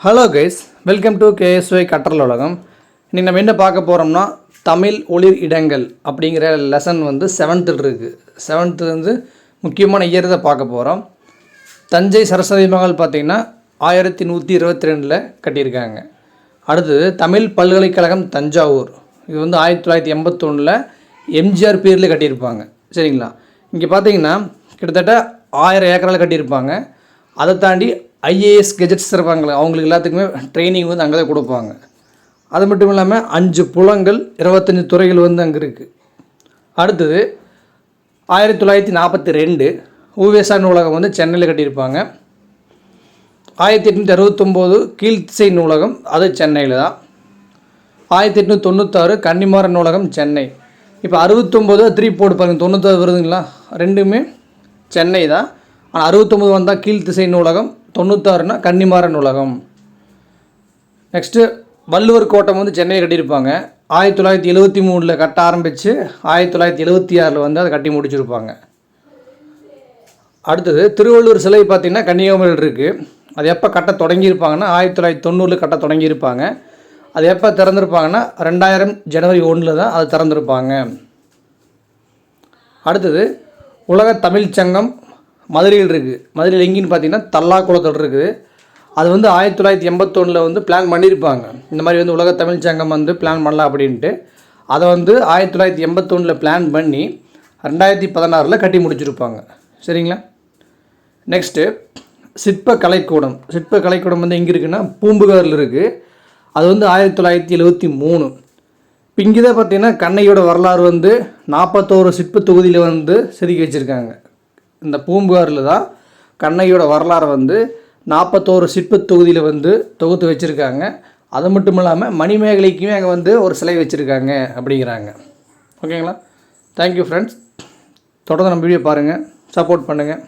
Hello guys, welcome to KSY கற்றல் உலகம். இன்றைக்கி நம்ம என்ன பார்க்க போகிறோம்னா தமிழ் ஒளிர் இடங்கள் அப்படிங்கிற லெசன் வந்து 7th இருக்குது. 7th வந்து முக்கியமான இயர் தான் பார்க்க போகிறோம். தஞ்சை சரஸ்வதி மகால் பார்த்திங்கன்னா 1122 கட்டியிருக்காங்க. அடுத்தது தமிழ் பல்கலைக்கழகம் தஞ்சாவூர், இது வந்து 1981 எம்ஜிஆர் பீரியடில் கட்டியிருப்பாங்க. சரிங்களா? இங்கே பார்த்தீங்கன்னா கிட்டத்தட்ட 1000 ஏக்கரால் கட்டியிருப்பாங்க. அதை தாண்டி ஐஏஎஸ் கெஜெட்ஸ் இருப்பாங்களே, அவங்களுக்கு எல்லாத்துக்குமே ட்ரைனிங் வந்து அங்கே தான் கொடுப்பாங்க. அது மட்டும் இல்லாமல் 5 புலங்கள் 25 துறைகள் வந்து அங்கே இருக்குது. அடுத்தது 1942 ஊவேசா நூலகம் வந்து சென்னையில் கட்டியிருப்பாங்க. 1869 கீழ்த்திசை நூலகம், அது சென்னையில் தான். 1896 கன்னிமாரன் நூலகம் சென்னை. இப்போ 69 3 போட்டு பாருங்கள், 96 வருதுங்களா, ரெண்டுமே சென்னை தான். ஆனால் 69 வந்தால் கீழ்த்திசை நூலகம், 96னா கன்னிமாரன் நூலகம். நெக்ஸ்ட்டு வள்ளுவர் கோட்டம் வந்து சென்னையை கட்டியிருப்பாங்க. 1973 கட்ட ஆரம்பித்து 1976 வந்து அதை கட்டி முடிச்சிருப்பாங்க. அடுத்தது திருவள்ளுவர் சிலை பார்த்திங்கன்னா கன்னியாகுமரியில் இருக்குது. அது எப்போ கட்ட தொடங்கியிருப்பாங்கன்னா 1990 கட்ட தொடங்கியிருப்பாங்க. அது எப்போ திறந்திருப்பாங்கன்னா 2000 ஜனவரி 1 தான் அது திறந்திருப்பாங்க. அடுத்தது உலக தமிழ் சங்கம் மதுரையில் இருக்குது. மதுரையில் எங்கேன்னு பார்த்தீங்கன்னா தல்லாக்குளத்தில் இருக்குது. அது வந்து 1981 வந்து பிளான் பண்ணியிருப்பாங்க. இந்த மாதிரி வந்து உலக தமிழ் சங்கம் வந்து பிளான் பண்ணலாம் அப்படின்ட்டு. அதை வந்து 1981 பிளான் பண்ணி 2016 கட்டி முடிச்சிருப்பாங்க. சரிங்களா? நெக்ஸ்ட்டு சிற்ப கலைக்கூடம். சிற்ப கலைக்கூடம் வந்து எங்கே இருக்குன்னா பூம்புகாரில் இருக்குது. அது வந்து 1973. இப்போ இங்கே தான் பார்த்தீங்கன்னா கண்ணையோட வரலாறு வந்து 41 சிற்ப தொகுதியில் வந்து செதுக்கி வச்சுருக்காங்க. இந்த பூம்புகாரில் தான் கண்ணையோட வரலாறை வந்து 41 சிற்ப தொகுதியில் வந்து தொகுத்து வச்சுருக்காங்க. அது மட்டும் இல்லாமல் மணிமேகலைக்குமே அங்கே வந்து ஒரு சிலை வச்சுருக்காங்க அப்படிங்கிறாங்க. ஓகேங்களா? Thank you friends. தொடர்ந்து நம்ம வீடியோ பாருங்கள், சப்போர்ட் பண்ணுங்கள்.